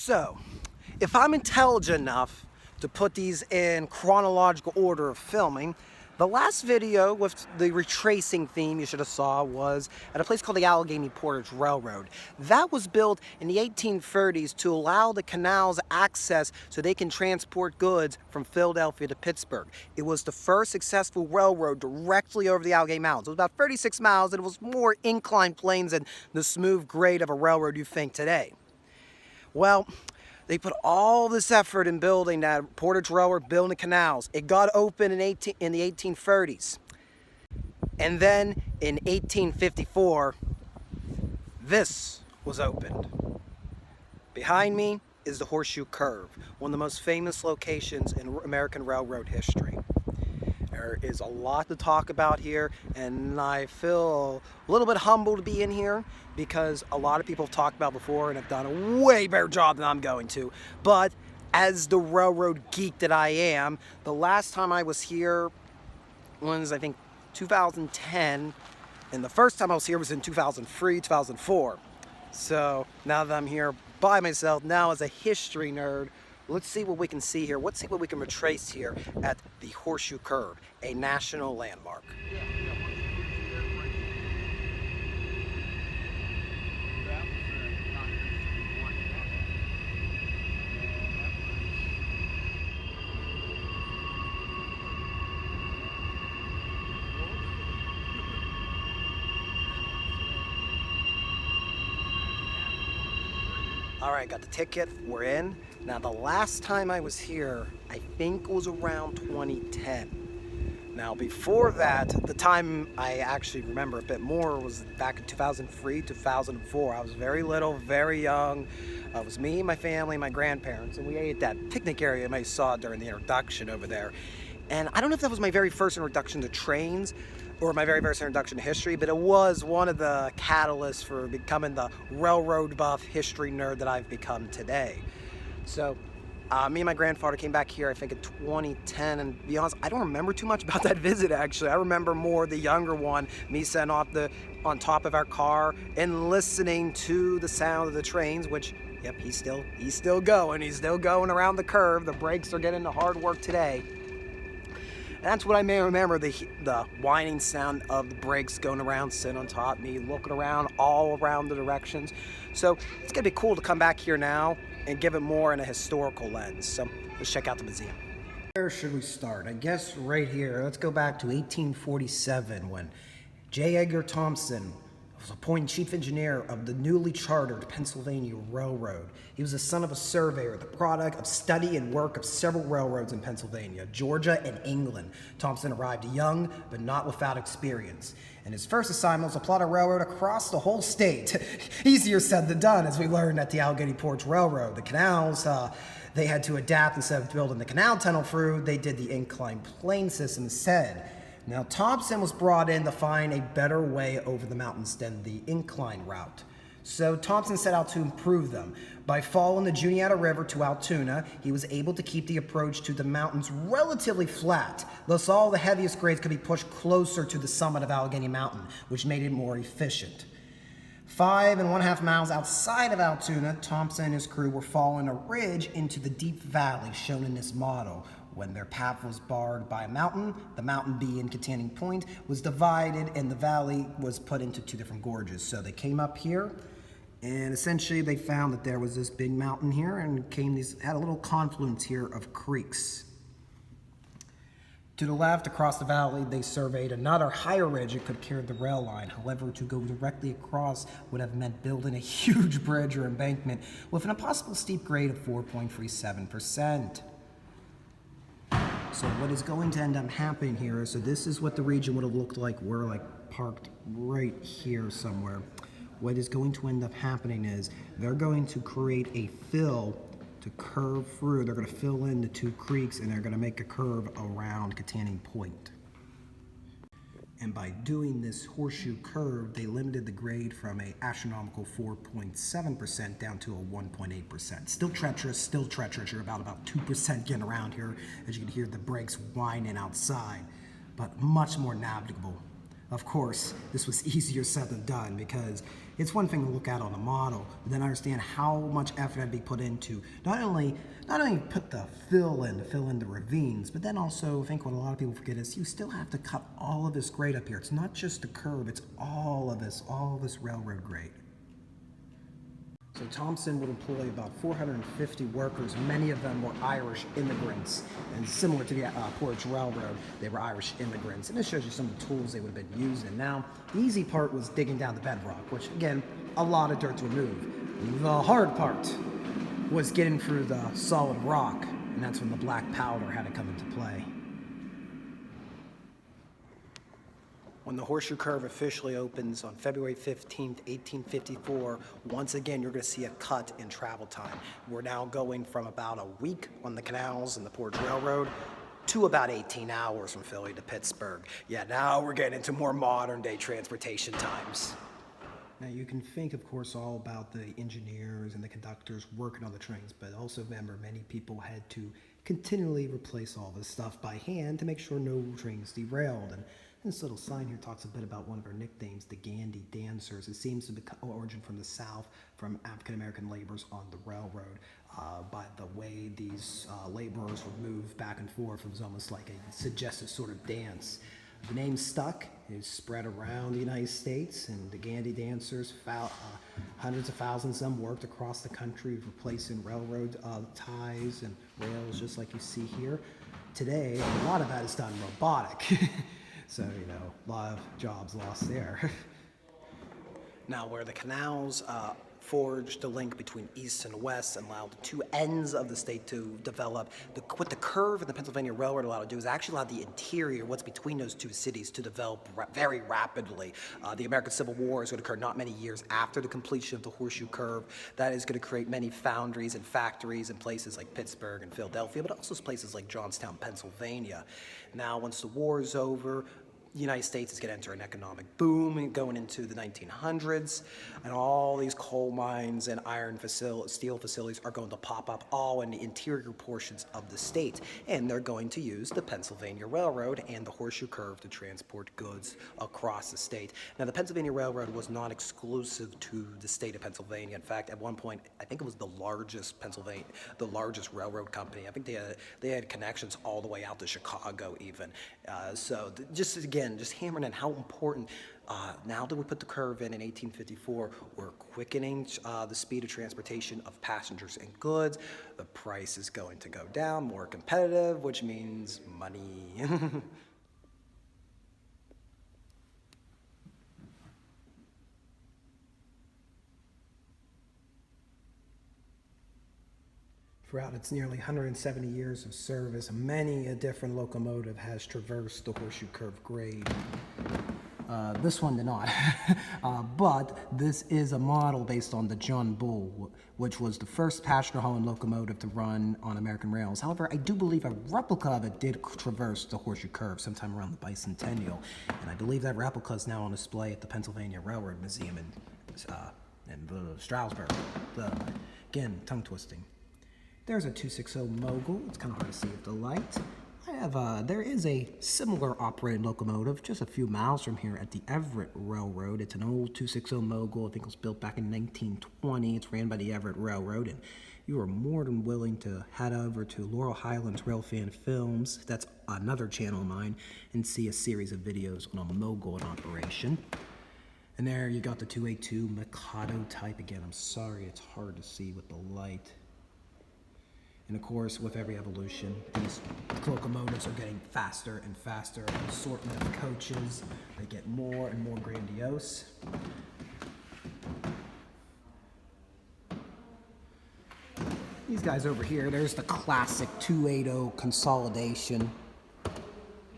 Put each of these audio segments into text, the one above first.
So, if I'm intelligent enough to put these in chronological order of filming, the last video with the retracing theme you should have saw was at a place called the Allegheny Portage Railroad. That was built in the 1830s to allow the canals access so they can transport goods from Philadelphia to Pittsburgh. It was the first successful railroad directly over the Allegheny Mountains. It was about 36 miles and it was more inclined planes than the smooth grade of a railroad you think today. Well, they put all this effort in building that Portage Railroad, building the canals. It got open in the 1830s. And then in 1854, this was opened. Behind me is the Horseshoe Curve, one of the most famous locations in American railroad history. There is a lot to talk about here, and I feel a little bit humbled to be in here because a lot of people have talked about before and have done a way better job than I'm going to. But as the railroad geek that I am, the last time I was here was, I think, 2010, and the first time I was here was in 2003, 2004. So now that I'm here by myself, now as a history nerd, let's see what we can see here. Let's see what we can retrace here at the Horseshoe Curve, a national landmark. All right, got the ticket, we're in. Now the last time I was here, I think was around 2010. Now before that, the time I actually remember a bit more was back in 2003, 2004. I was very little, very young. It was me, my family, my grandparents, and we ate at that picnic area I saw during the introduction over there. And I don't know if that was my very first introduction to trains or my very first introduction to history, but it was one of the catalysts for becoming the railroad buff history nerd that I've become today. So me and my grandfather came back here, I think in 2010, and to be honest, I don't remember too much about that visit actually. I remember more the younger one, me sitting on top of our car and listening to the sound of the trains, which, yep, he's still going around the curve. The brakes are getting to hard work today. That's what I may remember, the whining sound of the brakes going around, sitting on top, me looking around all around the directions. So it's gonna be cool to come back here now and give it more in a historical lens. So let's check out the museum. Where should we start? I guess right here. Let's go back to 1847 when J. Edgar Thompson was appointed chief engineer of the newly chartered Pennsylvania Railroad. He was the son of a surveyor, the product of study and work of several railroads in Pennsylvania, Georgia, and England. Thompson arrived young, but not without experience. And his first assignment was to plot a railroad across the whole state. Easier said than done, as we learned at the Allegheny Porch Railroad. The canals, they had to adapt. Instead of building the canal tunnel through, they did the inclined plane system instead. Now, Thompson was brought in to find a better way over the mountains than the incline route. So Thompson set out to improve them. By following the Juniata River to Altoona, he was able to keep the approach to the mountains relatively flat. Thus, all the heaviest grades could be pushed closer to the summit of Allegheny Mountain, which made it more efficient. 5.5 miles outside of Altoona, Thompson and his crew were following a ridge into the deep valley shown in this model. When their path was barred by a mountain, the mountain being containing point was divided and the valley was put into two different gorges. So they came up here and essentially they found that there was this big mountain here and had a little confluence here of creeks. To the left, across the valley, they surveyed another higher ridge that could carry the rail line. However, to go directly across would have meant building a huge bridge or embankment with an impossible steep grade of 4.37%. So what is going to end up happening here, so this is what the region would have looked like. We're like parked right here somewhere. What is going to end up happening is they're going to create a fill to curve through. They're going to fill in the two creeks and they're going to make a curve around Containing Point. And by doing this horseshoe curve, they limited the grade from an astronomical 4.7% down to a 1.8%. Still treacherous, You're about 2% getting around here, as you can hear the brakes whining outside, but much more navigable. Of course, this was easier said than done because it's one thing to look at on a model, but then understand how much effort had to be put into not only put the fill in the ravines, but then also I think what a lot of people forget is you still have to cut all of this grade up here. It's not just the curve, it's all of this railroad grade. So Thompson would employ about 450 workers. Many of them were Irish immigrants. And similar to the Portage Railroad, they were Irish immigrants. And this shows you some of the tools they would have been using. Now, the easy part was digging down the bedrock, which, again, a lot of dirt to remove. The hard part was getting through the solid rock, and that's when the black powder had to come into play. When the Horseshoe Curve officially opens on February 15th, 1854, once again, you're going to see a cut in travel time. We're now going from about a week on the canals and the Portage Railroad to about 18 hours from Philly to Pittsburgh. Yeah, now we're getting into more modern day transportation times. Now you can think, of course, all about the engineers and the conductors working on the trains, but also remember many people had to continually replace all this stuff by hand to make sure no trains derailed. And this little sign here talks a bit about one of our nicknames, the Gandhi Dancers. It seems to be origin from the South, from African-American laborers on the railroad. By the way these laborers would move back and forth, it was almost like a suggestive sort of dance. The name stuck, is spread around the United States, and the Gandhi Dancers, hundreds of thousands of them worked across the country replacing railroad ties and rails just like you see here. Today, a lot of that is done robotic. So, a lot of jobs lost there. Now, where the canals forged the link between east and west and allowed the two ends of the state to develop, what the curve in the Pennsylvania Railroad allowed to do is actually allow the interior, what's between those two cities, to develop very rapidly. The American Civil War is going to occur not many years after the completion of the Horseshoe Curve. That is going to create many foundries and factories in places like Pittsburgh and Philadelphia, but also places like Johnstown, Pennsylvania. Now, once the war is over, the United States is going to enter an economic boom going into the 1900s, and all these coal mines and steel facilities are going to pop up all in the interior portions of the state, and they're going to use the Pennsylvania Railroad and the Horseshoe Curve to transport goods across the state. Now, the Pennsylvania Railroad was not exclusive to the state of Pennsylvania. In fact, at one point, I think it was the largest railroad company. I think they had connections all the way out to Chicago even. Just hammering in how important, now that we put the curve in 1854, we're quickening the speed of transportation of passengers and goods. The price is going to go down, more competitive, which means money. Throughout its nearly 170 years of service, many a different locomotive has traversed the Horseshoe Curve grade. This one did not, but this is a model based on the John Bull, which was the first passenger-hauling locomotive to run on American rails. However, I do believe a replica of it did traverse the Horseshoe Curve sometime around the bicentennial, and I believe that replica is now on display at the Pennsylvania Railroad Museum in Stroudsburg. Again, tongue-twisting. There's a 260 Mogul. It's kind of hard to see with the light. There is a similar operated locomotive just a few miles from here at the Everett Railroad. It's an old 260 Mogul. I think it was built back in 1920. It's ran by the Everett Railroad, and you are more than willing to head over to Laurel Highlands Railfan Films, that's another channel of mine, and see a series of videos on a Mogul in operation. And there you got the 282 Mikado type. Again, I'm sorry, it's hard to see with the light. And of course, with every evolution, these locomotives are getting faster and faster. An assortment of coaches, they get more and more grandiose. These guys over here, there's the classic 280 consolidation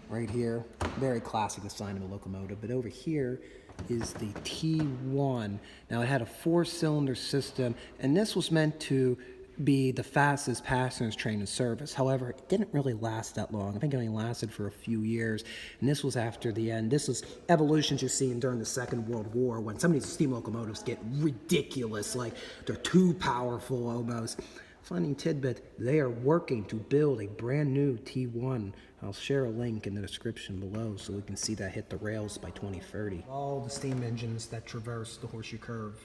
right here. Very classic design of a locomotive. But over here is the T1. Now, it had a 4-cylinder system, and this was meant to be the fastest passenger train in service. However, it didn't really last that long. I think it only lasted for a few years, and this was after the end. This was evolutions you've seen during the Second World War, when some of these steam locomotives get ridiculous, like they're too powerful almost. Funny tidbit, they are working to build a brand new T1. I'll share a link in the description below so we can see that hit the rails by 2030. All the steam engines that traverse the Horseshoe Curve,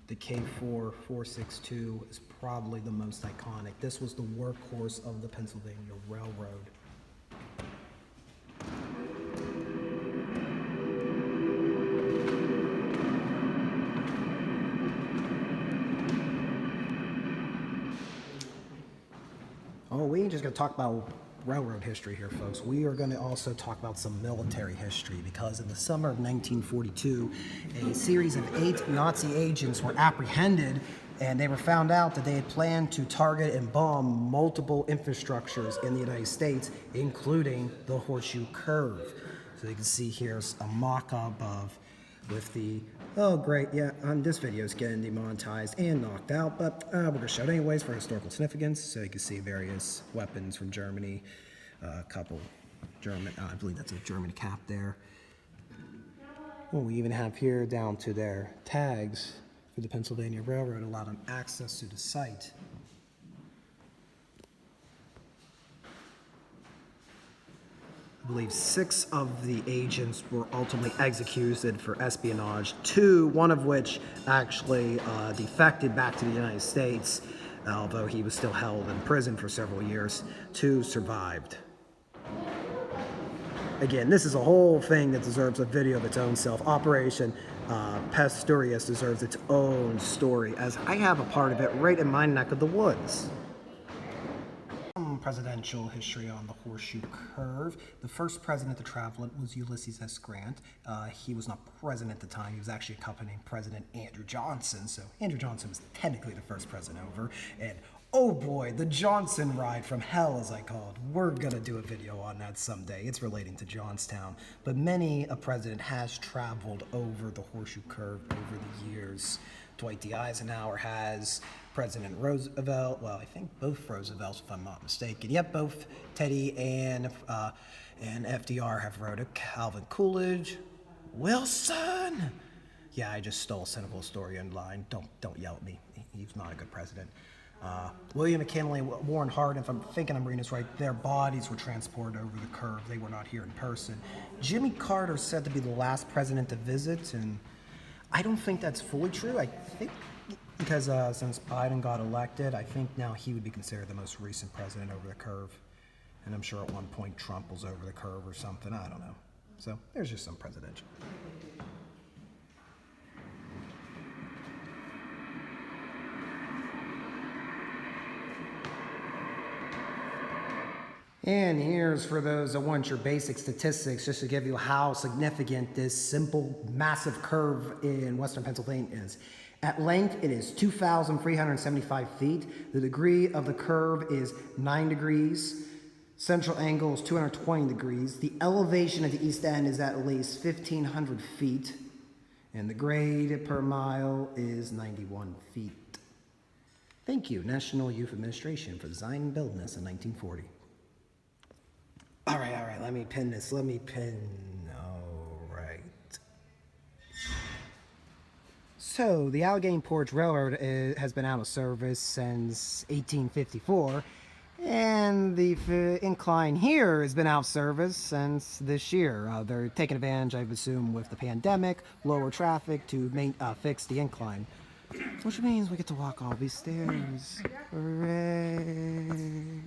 the K4 462 is probably the most iconic. This was the workhorse of the Pennsylvania Railroad. Oh, we ain't just gonna talk about railroad history here, folks. We are gonna also talk about some military history, because in the summer of 1942, a series of 8 Nazi agents were apprehended, and they were found out that they had planned to target and bomb multiple infrastructures in the United States, including the Horseshoe Curve. So you can see here's a mock-up of with the, oh great, yeah, this video is getting demonetized and knocked out, but we're going to show it anyways for historical significance. So you can see various weapons from Germany, a couple German, I believe that's a German cap there. Well, we even have here down to their tags for the Pennsylvania Railroad, allow them access to the site. I believe 6 of the agents were ultimately executed for espionage, one of which actually defected back to the United States, although he was still held in prison for several years. 2 survived. Again, this is a whole thing that deserves a video of its own self. Operation Pastorius deserves its own story, as I have a part of it right in my neck of the woods. Presidential history on the Horseshoe Curve. The first president to travel it was Ulysses S. Grant. He was not president at the time. He was actually accompanying President Andrew Johnson. So Andrew Johnson was technically the first president over. And oh boy, the Johnson ride from hell, as I call it. We're gonna do a video on that someday. It's relating to Johnstown. But many a president has traveled over the Horseshoe Curve over the years. Dwight D. Eisenhower has, President Roosevelt, well, I think both Roosevelts, if I'm not mistaken. Yep, both Teddy and FDR have rode it. Calvin Coolidge, Wilson. Yeah, I just stole a cynical story line. Don't yell at me. He's not a good president. William McKinley, Warren Harding, if I'm thinking I'm reading this right, their bodies were transported over the curve. They were not here in person. Jimmy Carter is said to be the last president to visit, and I don't think that's fully true. I think because since Biden got elected, I think now he would be considered the most recent president over the curve. And I'm sure at one point Trump was over the curve or something. I don't know. So there's just some presidential. And here's for those that want your basic statistics, just to give you how significant this simple, massive curve in Western Pennsylvania is. At length, it is 2,375 feet. The degree of the curve is 9 degrees. Central angle is 220 degrees. The elevation at the east end is at least 1,500 feet. And the grade per mile is 91 feet. Thank you, National Youth Administration, for designing and building this in 1940. All right, let me pin this. All right. So, the Allegheny Porch Railroad has been out of service since 1854, and the incline here has been out of service since this year. They're taking advantage, I would assume, with the pandemic, lower traffic to fix the incline, which means we get to walk all these stairs. Hooray!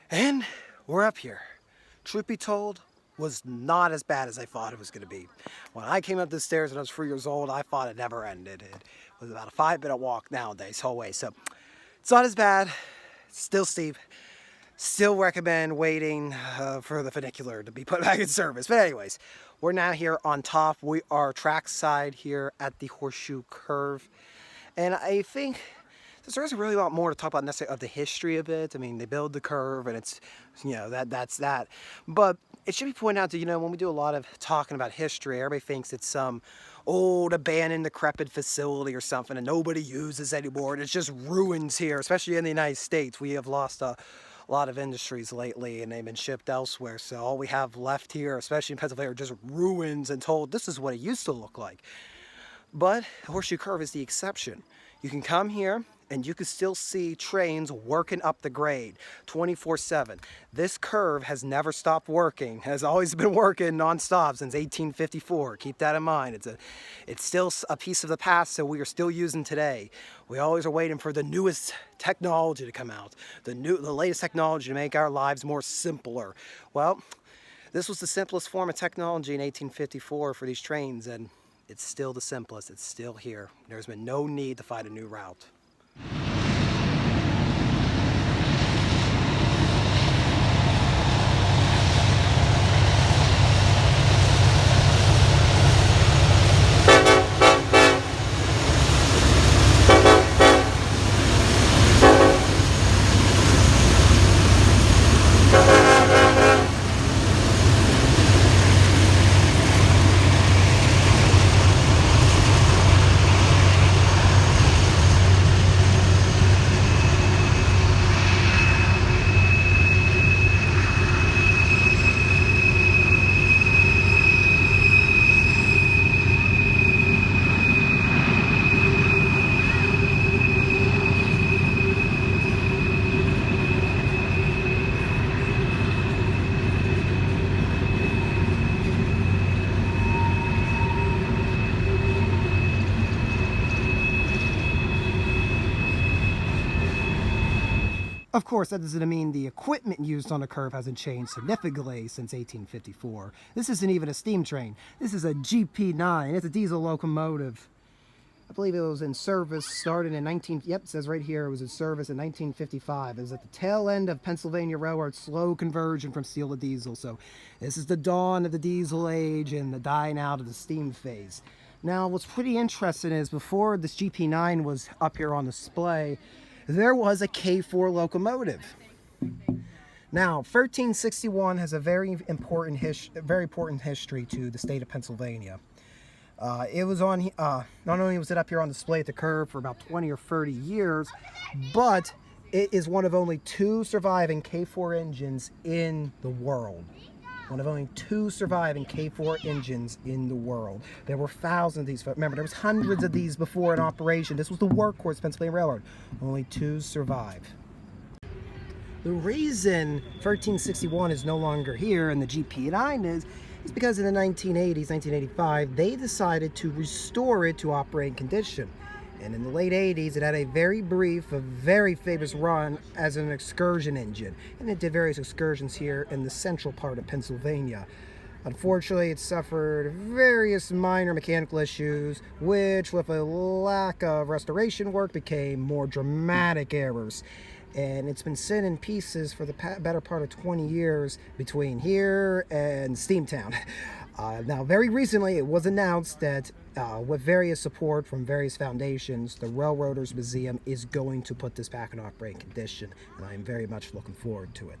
And we're up here. Truth be told, was not as bad as I thought it was going to be. When I came up the stairs when I was 3 years old, I thought it never ended. It was about a 5-minute walk nowadays, whole way. So it's not as bad. It's still steep. Still recommend waiting for the funicular to be put back in service. But anyways, we're now here on top. We are trackside here at the Horseshoe Curve. And I think there's really a lot more to talk about necessarily of the history of it. I mean, they build the curve and it's, that's that. But it should be pointed out that, when we do a lot of talking about history, everybody thinks it's some old abandoned decrepit facility or something and nobody uses anymore, and it's just ruins here, especially in the United States. We have lost a lot of industries lately and they've been shipped elsewhere, so all we have left here, especially in Pennsylvania, are just ruins and told this is what it used to look like. But Horseshoe Curve is the exception. You can come here and you can still see trains working up the grade 24/7. This curve has never stopped working, has always been working non-stop since 1854. Keep that in mind. It's still a piece of the past, so we are still using today. We always are waiting for the newest technology to come out, the latest technology to make our lives more simpler. Well, this was the simplest form of technology in 1854 for these trains, and it's still the simplest. It's still here. There's been no need to find a new route. Of course, that doesn't mean the equipment used on the curve hasn't changed significantly since 1854. This isn't even a steam train. This is a GP9. It's a diesel locomotive. I believe it was in service started in it says right here it was in service in 1955. It was at the tail end of Pennsylvania Railroad's slow conversion from steel to diesel. So this is the dawn of the diesel age and the dying out of the steam phase. Now, what's pretty interesting is before this GP9 was up here on display, there was a K4 locomotive. Now, 1361 has a very important history to the state of Pennsylvania. It was on, not only was it up here on display at the curve for about 20 or 30 years, but it is one of only 2 surviving K4 engines in the world. One of only 2 surviving K4 engines in the world. There were thousands of these. Remember, there was hundreds of these before in operation. This was the workhorse Pennsylvania Railroad. Only 2 survive. The reason 1361 is no longer here and the GP9 is because in the 1980s, 1985, they decided to restore it to operating condition. And in the late 80s, it had a very brief, a very famous run as an excursion engine. And it did various excursions here in the central part of Pennsylvania. Unfortunately, it suffered various minor mechanical issues, which, with a lack of restoration work, became more dramatic errors. And it's been sitting in pieces for the better part of 20 years between here and Steamtown. Now, very recently, it was announced that with various support from various foundations, the Railroaders Museum is going to put this back in operating condition, and I am very much looking forward to it.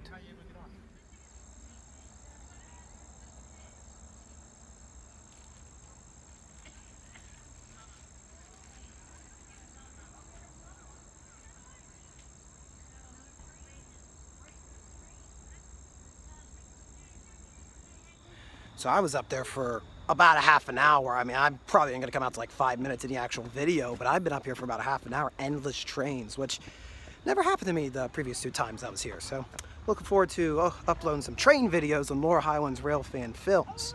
So I was up there for about a half an hour. I mean, I'm probably going to come out to like 5 minutes in the actual video, but I've been up here for about a half an hour. Endless trains, which never happened to me the previous 2 times I was here. So looking forward to uploading some train videos on Laura Highland's Rail Fan Films.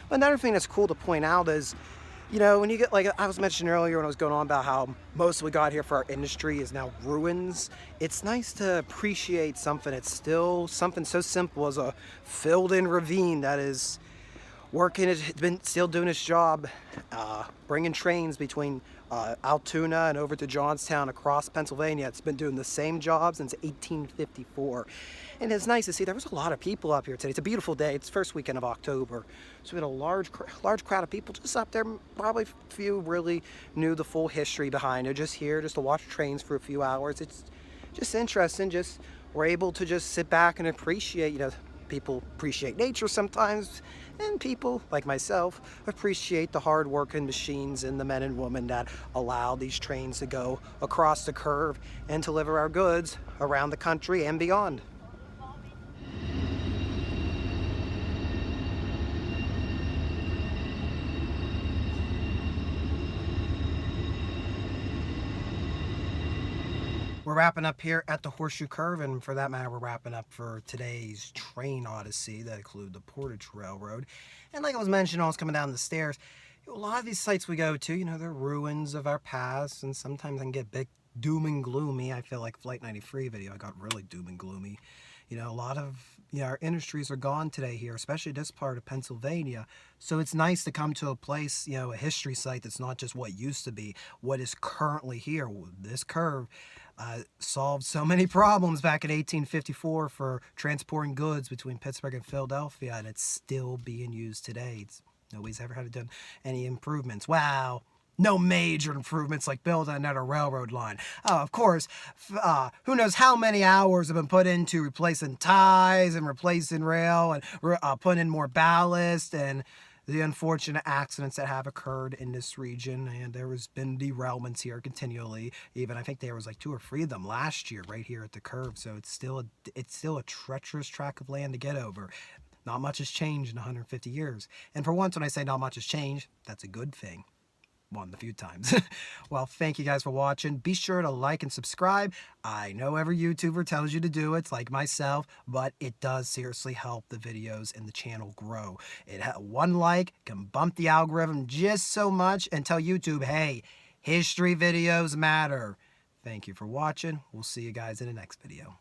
But another thing that's cool to point out is, you know, when you get, like I was mentioning earlier when I was going on about how most of what we got here for our industry is now ruins, it's nice to appreciate something that's still something so simple as a filled-in ravine that is working, it's been still doing its job, bringing trains between Altoona and over to Johnstown across Pennsylvania. It's been doing the same job since 1854. And it's nice to see there was a lot of people up here today. It's a beautiful day. It's first weekend of October. So we had a large crowd of people just up there. Probably a few really knew the full history behind it. Just here just to watch trains for a few hours. It's just interesting. Just we're able to just sit back and appreciate, you know, People appreciate nature sometimes, and people, like myself, appreciate the hard-working machines and the men and women that allow these trains to go across the curve and deliver our goods around the country and beyond. We're wrapping up here at the Horseshoe Curve, and for that matter, we're wrapping up for today's train odyssey that include the Portage Railroad. And like I was mentioning, I was coming down the stairs. A lot of these sites we go to, they're ruins of our past, and sometimes I can get big doom and gloomy. I feel like Flight 93 video, I got really doom and gloomy. A lot of our industries are gone today here, especially this part of Pennsylvania. So it's nice to come to a place, a history site that's not just what used to be, what is currently here. This curve solved so many problems back in 1854 for transporting goods between Pittsburgh and Philadelphia, and it's still being used today. Nobody's ever had to do any improvements. Wow. No major improvements like building another railroad line. Of course, who knows how many hours have been put into replacing ties and replacing rail and putting in more ballast and the unfortunate accidents that have occurred in this region. And there has been derailments here continually. Even I think there was like 2 or 3 of them last year right here at the curve. So it's still a treacherous track of land to get over. Not much has changed in 150 years. And for once, when I say not much has changed, that's a good thing. One a few times. Well, thank you guys for watching. Be sure to like and subscribe. I know every YouTuber tells you to do it, like myself, but it does seriously help the videos and the channel grow. One like can bump the algorithm just so much and tell YouTube, hey, history videos matter. Thank you for watching. We'll see you guys in the next video.